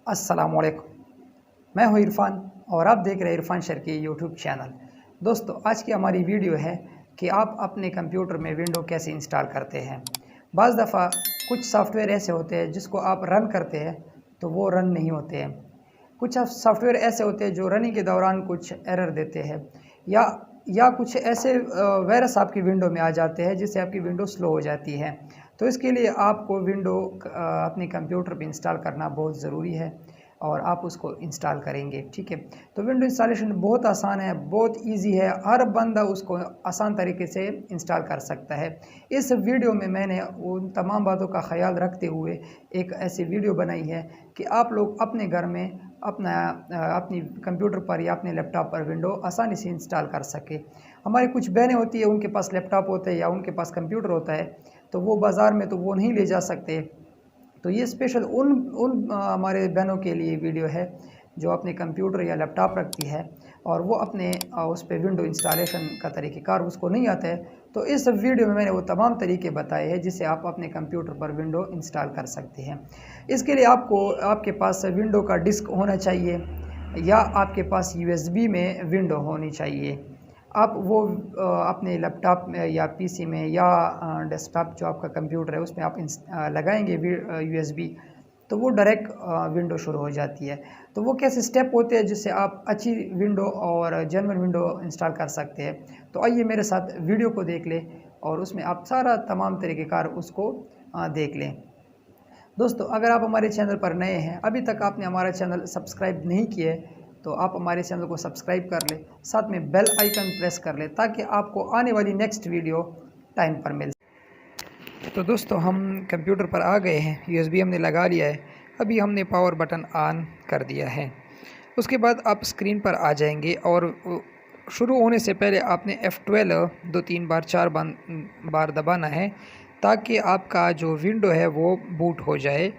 अस्सलामुअलैकुम। मैं हूं इरफान और आप देख रहे हैं इरफान शर की यूट्यूब चैनल। दोस्तों, आज की हमारी वीडियो है कि आप अपने कंप्यूटर में विंडो कैसे इंस्टॉल करते हैं। बाज़ दफ़ा कुछ सॉफ्टवेयर ऐसे होते हैं जिसको आप रन करते हैं तो वो रन नहीं होते हैं। कुछ सॉफ्टवेयर ऐसे होते हैं जो रनिंग के दौरान कुछ एरर देते हैं, या कुछ ऐसे वायरस आपकी विंडो में आ जाते हैं जिससे आपकी विंडो स्लो हो जाती है। तो इसके लिए आपको विंडो अपने कंप्यूटर पे इंस्टॉल करना बहुत ज़रूरी है और आप उसको इंस्टॉल करेंगे। ठीक है, तो विंडो इंस्टॉलेशन बहुत आसान है, बहुत इजी है, हर बंदा उसको आसान तरीके से इंस्टॉल कर सकता है। इस वीडियो में मैंने उन तमाम बातों का ख्याल रखते हुए एक ऐसी वीडियो बनाई है कि आप लोग अपने घर में अपनी कंप्यूटर पर या अपने लैपटॉप पर विंडो आसानी से इंस्टॉल कर सके। हमारी कुछ बहनें होती है, उनके पास लैपटॉप होता है या उनके पास कंप्यूटर होता है, तो वो बाज़ार में तो वो नहीं ले जा सकते। तो ये स्पेशल उन उन हमारे बहनों के लिए वीडियो है जो अपने कंप्यूटर या लैपटॉप रखती है और वो अपने उस पर विंडो इंस्टॉलेशन का तरीक़ेकार उसको नहीं आता है। तो इस वीडियो में मैंने वो तमाम तरीके बताए हैं जिससे आप अपने कंप्यूटर पर विंडो इंस्टॉल कर सकते हैं। इसके लिए आपको आपके पास विंडो का डिस्क होना चाहिए या आपके पास यूएसबी में विंडो होनी चाहिए। आप वो अपने लैपटॉप में या पीसी में या डेस्कटॉप जो आपका कंप्यूटर है उसमें आप लगाएंगे यूएसबी, तो वो डायरेक्ट विंडो शुरू हो जाती है। तो वो कैसे स्टेप होते हैं जिससे आप अच्छी विंडो और जेन्युइन विंडो इंस्टॉल कर सकते हैं। तो आइए मेरे साथ वीडियो को देख लें और उसमें आप सारा तमाम तरीक़ेकार उसको देख लें। दोस्तों, अगर आप हमारे चैनल पर नए हैं, अभी तक आपने हमारा चैनल सब्सक्राइब नहीं किया है, तो आप हमारे चैनल को सब्सक्राइब कर लें, साथ में बेल आइकन प्रेस कर लें ताकि आपको आने वाली नेक्स्ट वीडियो टाइम पर मिल। तो दोस्तों, हम कंप्यूटर पर आ गए हैं, यूएसबी हमने लगा लिया है। अभी हमने पावर बटन ऑन कर दिया है। उसके बाद आप स्क्रीन पर आ जाएंगे और शुरू होने से पहले आपने F12 2-3 बार 4 बार दबाना है ताकि आपका जो विंडो है वो बूट हो जाए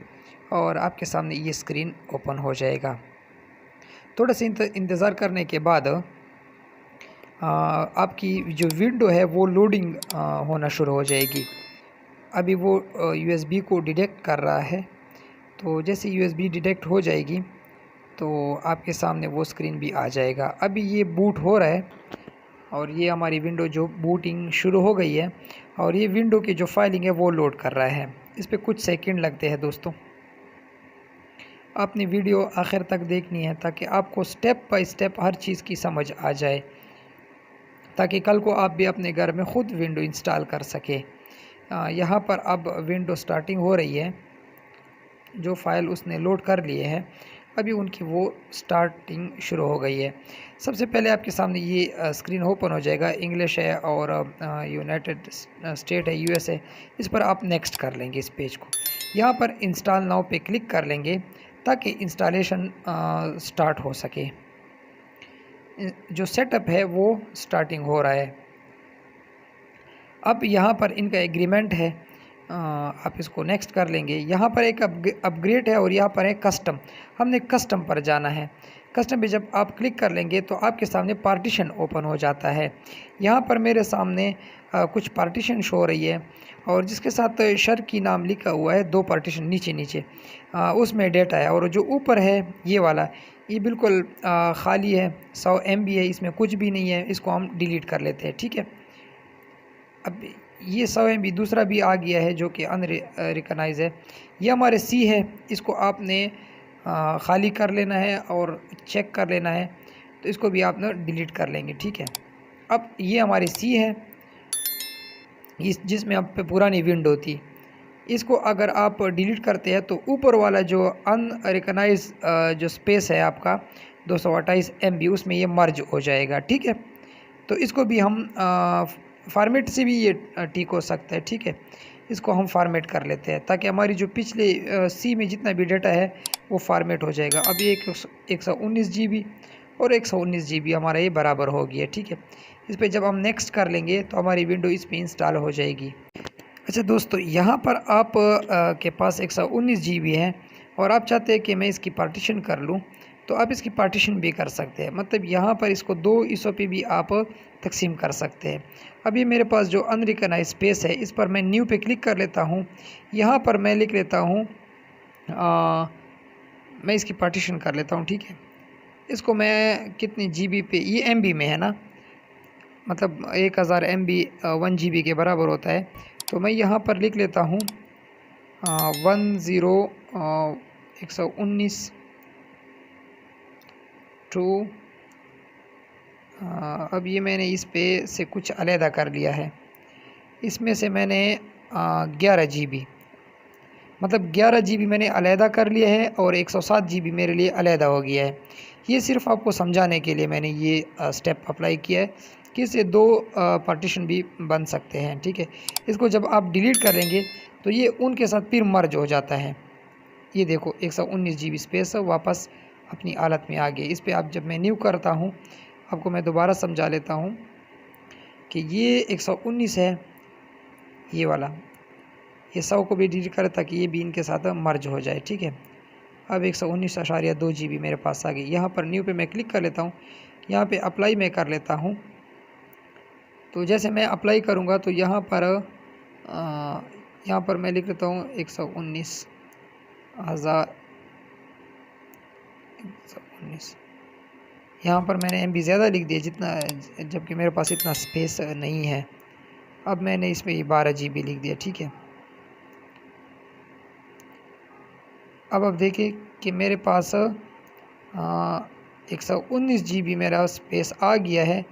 और आपके सामने ये स्क्रीन ओपन हो जाएगा। थोड़ा सा इंतज़ार करने के बाद आपकी जो विंडो है वो लोडिंग होना शुरू हो जाएगी। अभी वो यूएसबी को डिटेक्ट कर रहा है, तो जैसे यूएसबी डिटेक्ट हो जाएगी तो आपके सामने वो स्क्रीन भी आ जाएगा। अभी ये बूट हो रहा है और ये हमारी विंडो जो बूटिंग शुरू हो गई है और ये विंडो की जो फाइलिंग है वो लोड कर रहा है। इस पर कुछ सेकंड लगते हैं। दोस्तों, आपने वीडियो आखिर तक देखनी है ताकि आपको स्टेप बाय स्टेप हर चीज़ की समझ आ जाए, ताकि कल को आप भी अपने घर में ख़ुद विंडो इंस्टॉल कर सके। यहाँ पर अब विंडो स्टार्टिंग हो रही है। जो फ़ाइल उसने लोड कर लिए हैं अभी उनकी वो स्टार्टिंग शुरू हो गई है। सबसे पहले आपके सामने ये स्क्रीन ओपन हो जाएगा। इंग्लिश है और यूनाइटेड स्टेट है, यूएस है। इस पर आप नेक्स्ट कर लेंगे इस पेज को। यहाँ पर इंस्टॉल नाउ पे क्लिक कर लेंगे ताकि इंस्टॉलेशन स्टार्ट हो सके। जो सेटअप है वो स्टार्टिंग हो रहा है। अब यहाँ पर इनका एग्रीमेंट है, आप इसको नेक्स्ट कर लेंगे। यहाँ पर एक अपग्रेड है और यहाँ पर है कस्टम। हमने कस्टम पर जाना है। कस्टम पे जब आप क्लिक कर लेंगे तो आपके सामने पार्टीशन ओपन हो जाता है। यहाँ पर मेरे सामने कुछ पार्टीशन शो हो रही है और जिसके साथ शर की नाम लिखा हुआ है, 2 पार्टीशन नीचे नीचे उसमें डेटा है। और जो ऊपर है ये वाला, ये बिल्कुल खाली है, 100 MB है, इसमें कुछ भी नहीं है। इसको हम डिलीट कर लेते हैं। ठीक है, अब ये 100 MB दूसरा भी आ गया है जो कि अनरिकनाइज है। ये हमारे सी है, इसको आपने खाली कर लेना है और चेक कर लेना है, तो इसको भी आप ना डिलीट कर लेंगे। ठीक है, अब ये हमारे सी है, इस जिसमें आप पे पुरानी विंडो थी। इसको अगर आप डिलीट करते हैं तो ऊपर वाला जो अनरिकनाइज जो स्पेस है आपका 228 MB, उसमें ये मर्ज हो जाएगा। ठीक है, तो इसको भी हम फॉर्मेट से भी ये ठीक हो सकता है। ठीक है, इसको हम फॉर्मेट कर लेते हैं ताकि हमारी जो पिछले सी में जितना भी डाटा है वो फॉर्मेट हो जाएगा। अब ये 119 GB और 119 GB हमारा ये बराबर हो गया। ठीक है, इस पर जब हम नेक्स्ट कर लेंगे तो हमारी विंडो इस पर इंस्टॉल हो जाएगी। अच्छा दोस्तों, यहाँ पर आप के पास 119 GB है और आप चाहते हैं कि मैं इसकी पार्टीशन कर लूँ, तो आप इसकी पार्टीशन भी कर सकते हैं। मतलब यहाँ पर इसको 2 हिस्सों पे भी आप तकसीम कर सकते हैं। अभी मेरे पास जो अनरिकनाइज स्पेस है, इस पर मैं न्यू पे क्लिक कर लेता हूँ। यहाँ पर मैं लिख लेता हूँ मैं इसकी पार्टीशन कर लेता हूँ, ठीक है। इसको मैं कितनी GB पे, ये MB में है ना, मतलब 1000 MB 1 GB के बराबर होता है। तो मैं यहाँ पर लिख लेता हूँ 119 टू। अब ये मैंने इस पे से कुछ अलहदा कर लिया है। इसमें से मैंने 11 GB, मतलब 11 GB मैंने अलहदा कर लिया है और 107 GB मेरे लिए अलहदा हो गया है। ये सिर्फ आपको समझाने के लिए मैंने ये स्टेप अप्लाई किया है कि इससे 2 पार्टीशन भी बन सकते हैं, ठीक है। इसको जब आप डिलीट करेंगे तो ये उनके साथ फिर मर्ज हो जाता है। ये देखो 119 GB स्पेस वापस अपनी हालत में आ गई। इस पर आप जब मैं न्यू करता हूँ, आपको मैं दोबारा समझा लेता हूँ कि ये 119 है, ये वाला, ये 100 को भी डिलीट करें ताकि ये भी इनके साथ मर्ज हो जाए, ठीक है। अब 119.2 GB मेरे पास आ गई। यहाँ पर न्यू पे मैं क्लिक कर लेता हूँ, यहाँ पे अप्लाई मैं कर लेता हूँ। तो जैसे मैं अप्लाई करूँगा तो यहाँ पर मैं लिख लेता हूँ 119,019। यहाँ पर मैंने MB ज़्यादा लिख दिया जितना, जबकि मेरे पास इतना स्पेस नहीं है। अब मैंने इसमें 12 GB लिख दिया, ठीक है। अब आप देखिए कि मेरे पास 119 GB मेरा स्पेस आ गया है,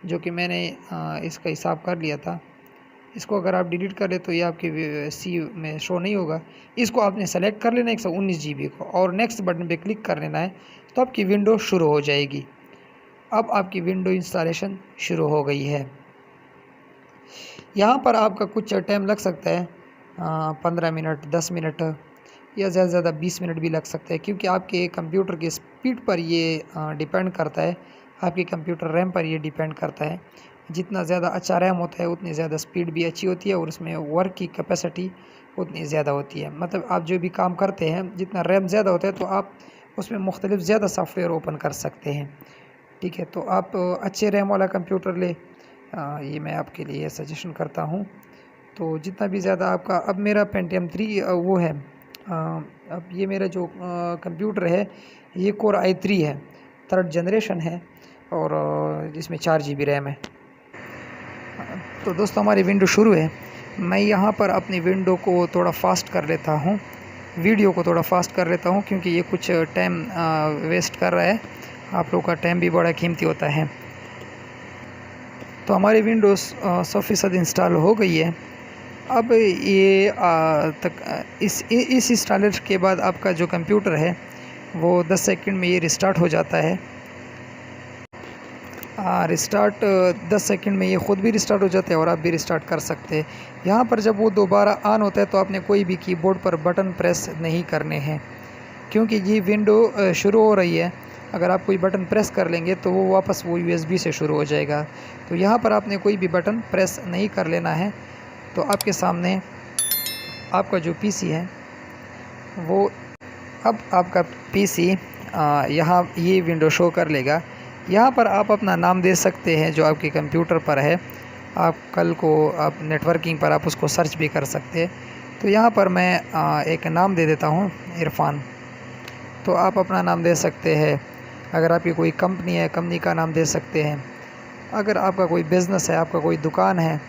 जो कि मैंने इसका हिसाब कर लिया था। इसको अगर आप डिलीट कर ले तो ये आपके सी में शो नहीं होगा। इसको आपने सेलेक्ट कर लेना 119 GB को और नेक्स्ट बटन पे क्लिक कर लेना है, तो आपकी विंडो शुरू हो जाएगी। अब आपकी विंडो इंस्टॉलेशन शुरू हो गई है। यहाँ पर आपका कुछ टाइम लग सकता है, 15 मिनट, 10 मिनट या ज़्यादा से ज़्यादा 20 मिनट भी लग सकता है, क्योंकि आपके कंप्यूटर की स्पीड पर ये डिपेंड करता है, आपके कंप्यूटर रैम पर ये डिपेंड करता है। जितना ज़्यादा अच्छा रैम होता है उतनी ज़्यादा स्पीड भी अच्छी होती है और उसमें वर्क की कैपेसिटी उतनी ज़्यादा होती है। मतलब आप जो भी काम करते हैं, जितना रैम ज़्यादा होता है तो आप उसमें मुख्तलिफ ज़्यादा सॉफ्टवेयर ओपन कर सकते हैं, ठीक है। तो आप अच्छे रैम वाला कंप्यूटर ले, ये मैं आपके लिए सजेशन करता हूँ। तो जितना भी ज़्यादा आपका, अब मेरा पेंटियम 3 वो है, अब ये मेरा जो कंप्यूटर है ये कोर i3 है, 3rd जनरेशन है और इसमें 4 GB रैम है। तो दोस्तों हमारी विंडो शुरू है। मैं यहाँ पर अपनी विंडो को थोड़ा फास्ट कर लेता हूँ, वीडियो को थोड़ा फास्ट कर लेता हूँ, क्योंकि ये कुछ टाइम वेस्ट कर रहा है। आप लोगों का टाइम भी बड़ा कीमती होता है। तो हमारी विंडोज़ 100% इंस्टॉल हो गई है। अब ये इस इंस्टॉलर के बाद आपका जो कंप्यूटर है वो 10 सेकंड में ये रिस्टार्ट हो जाता है। रिस्टार्ट 10 सेकंड में ये ख़ुद भी रिस्टार्ट हो जाता है और आप भी रिस्टार्ट कर सकते हैं। यहाँ पर जब वो दोबारा ऑन होता है तो आपने कोई भी कीबोर्ड पर बटन प्रेस नहीं करने हैं, क्योंकि ये विंडो शुरू हो रही है। अगर आप कोई बटन प्रेस कर लेंगे तो वो वापस वो USB से शुरू हो जाएगा। तो यहाँ पर आपने कोई भी बटन प्रेस नहीं कर लेना है। तो आपके सामने आपका जो PC है वो, अब आपका PC यहाँ ये विंडो शो कर लेगा। यहाँ पर आप अपना नाम दे सकते हैं जो आपके कंप्यूटर पर है। आप कल को आप नेटवर्किंग पर आप उसको सर्च भी कर सकते हैं। तो यहाँ पर मैं एक नाम दे देता हूँ, इरफान। तो आप अपना नाम दे सकते हैं। अगर आपकी कोई कंपनी है, कंपनी का नाम दे सकते हैं। अगर आपका कोई बिज़नेस है, आपका कोई दुकान है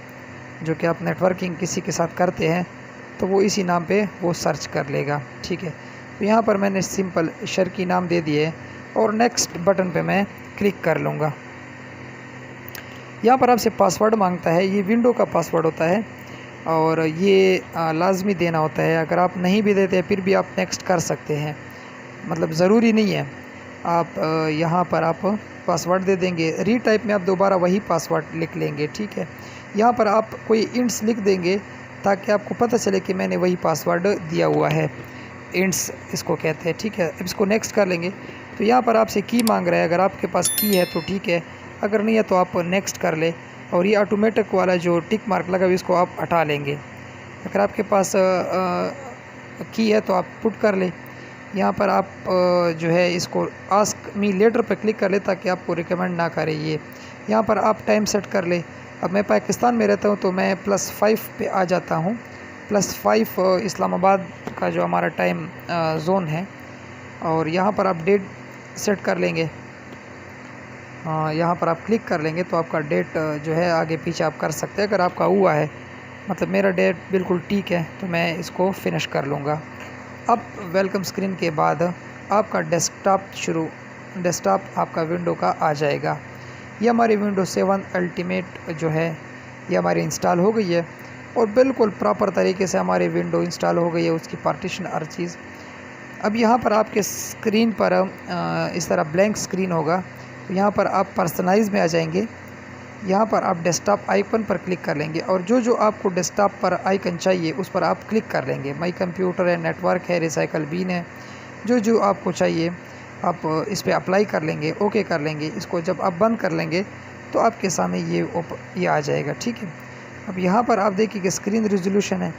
जो कि आप नेटवर्किंग किसी के साथ करते हैं, तो वो इसी नाम पे वो सर्च कर लेगा, ठीक है। तो यहाँ पर मैंने सिंपल शर्की नाम दे दिए और नेक्स्ट बटन पे मैं क्लिक कर लूँगा। यहाँ पर आपसे पासवर्ड मांगता है, ये विंडो का पासवर्ड होता है और ये लाजमी देना होता है। अगर आप नहीं भी देते फिर भी आप नेक्स्ट कर सकते हैं, मतलब ज़रूरी नहीं है। आप यहाँ पर आप पासवर्ड दे देंगे, रीटाइप में आप दोबारा वही पासवर्ड लिख लेंगे, ठीक है। यहाँ पर आप कोई इंट्स लिख देंगे ताकि आपको पता चले कि मैंने वही पासवर्ड दिया हुआ है। इंट्स इसको कहते हैं, ठीक है। अब इसको नेक्स्ट कर लेंगे। तो यहाँ पर आपसे की मांग रहा है, अगर आपके पास की है तो ठीक है, अगर नहीं है तो आप नेक्स्ट कर ले। और ये ऑटोमेटिक वाला जो टिक मार्क लगा हुआ इसको आप हटा लेंगे। अगर आपके पास की है तो आप पुट कर ले। यहाँ पर आप जो है इसको आस्क मी लेटर पर क्लिक कर ले ताकि आपको रिकमेंड ना करे ये। यहाँ पर आप टाइम सेट कर ले। अब मैं पाकिस्तान में रहता हूँ तो मैं +5 पे आ जाता हूँ। +5 इस्लामाबाद का जो हमारा टाइम जोन है और यहाँ पर आप डेट सेट कर लेंगे। यहाँ पर आप क्लिक कर लेंगे तो आपका डेट जो है आगे पीछे आप कर सकते हैं। अगर आपका हुआ है, मतलब मेरा डेट बिल्कुल ठीक है, तो मैं इसको फिनिश कर लूँगा। अब वेलकम स्क्रीन के बाद आपका डेस्कटॉप आपका विंडो का आ जाएगा। ये हमारी विंडो 7 अल्टीमेट जो है ये हमारी इंस्टॉल हो गई है और बिल्कुल प्रॉपर तरीके से हमारी विंडो इंस्टॉल हो गई है, उसकी पार्टीशन हर चीज़। अब यहाँ पर आपके स्क्रीन पर इस तरह ब्लैंक स्क्रीन होगा, तो यहाँ पर आप पर्सनलाइज में आ जाएंगे। यहाँ पर आप डेस्कटॉप आइकन पर क्लिक कर लेंगे और जो आपको डेस्कटॉप पर आइकन चाहिए उस पर आप क्लिक कर लेंगे। माई कंप्यूटर है, नेटवर्क है, रिसाइकल बीन है, जो आपको चाहिए आप इस पर अप्लाई कर लेंगे, ओके कर लेंगे। इसको जब आप बंद कर लेंगे तो आपके सामने ये आ जाएगा, ठीक है। अब यहाँ पर आप देखिए कि स्क्रीन रिजोल्यूशन है,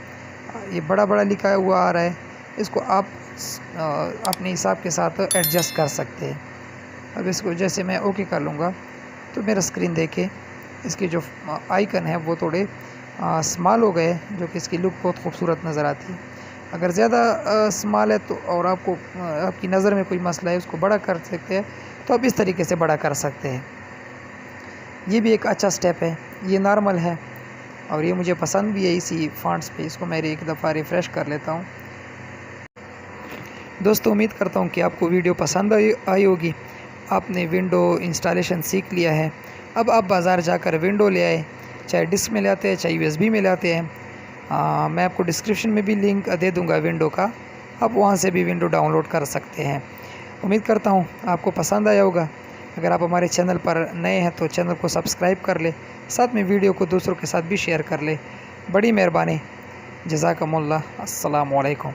ये बड़ा लिखा हुआ आ रहा है, इसको आप अपने हिसाब के साथ एडजस्ट कर सकते हैं। अब इसको जैसे मैं ओके कर लूँगा तो मेरा स्क्रीन देखे, इसकी जो आइकन है वो थोड़े स्मॉल हो गए, जो कि इसकी लुक बहुत खूबसूरत नज़र आती है। अगर ज़्यादा स्मॉल है तो और आपको आपकी नज़र में कोई मसला है, उसको बड़ा कर सकते हैं, तो आप इस तरीके से बड़ा कर सकते हैं। ये भी एक अच्छा स्टेप है। ये नॉर्मल है और ये मुझे पसंद भी है इसी फॉन्ट्स पे। इसको मैं एक दफ़ा रिफ़्रेश कर लेता हूँ। दोस्तों, उम्मीद करता हूँ कि आपको वीडियो पसंद आई होगी। आपने विंडो इंस्टॉलेशन सीख लिया है। अब आप बाज़ार जाकर विंडो ले आए, चाहे डिस्क में ले आते हैं, चाहे USB में ले आते हैं। मैं आपको डिस्क्रिप्शन में भी लिंक दे दूंगा विंडो का, आप वहाँ से भी विंडो डाउनलोड कर सकते हैं। उम्मीद करता हूँ आपको पसंद आया होगा। अगर आप हमारे चैनल पर नए हैं तो चैनल को सब्सक्राइब कर ले, साथ में वीडियो को दूसरों के साथ भी शेयर कर ले। बड़ी मेहरबानी। जज़ाकमुल्लाह। अस्सलामु अलैकुम।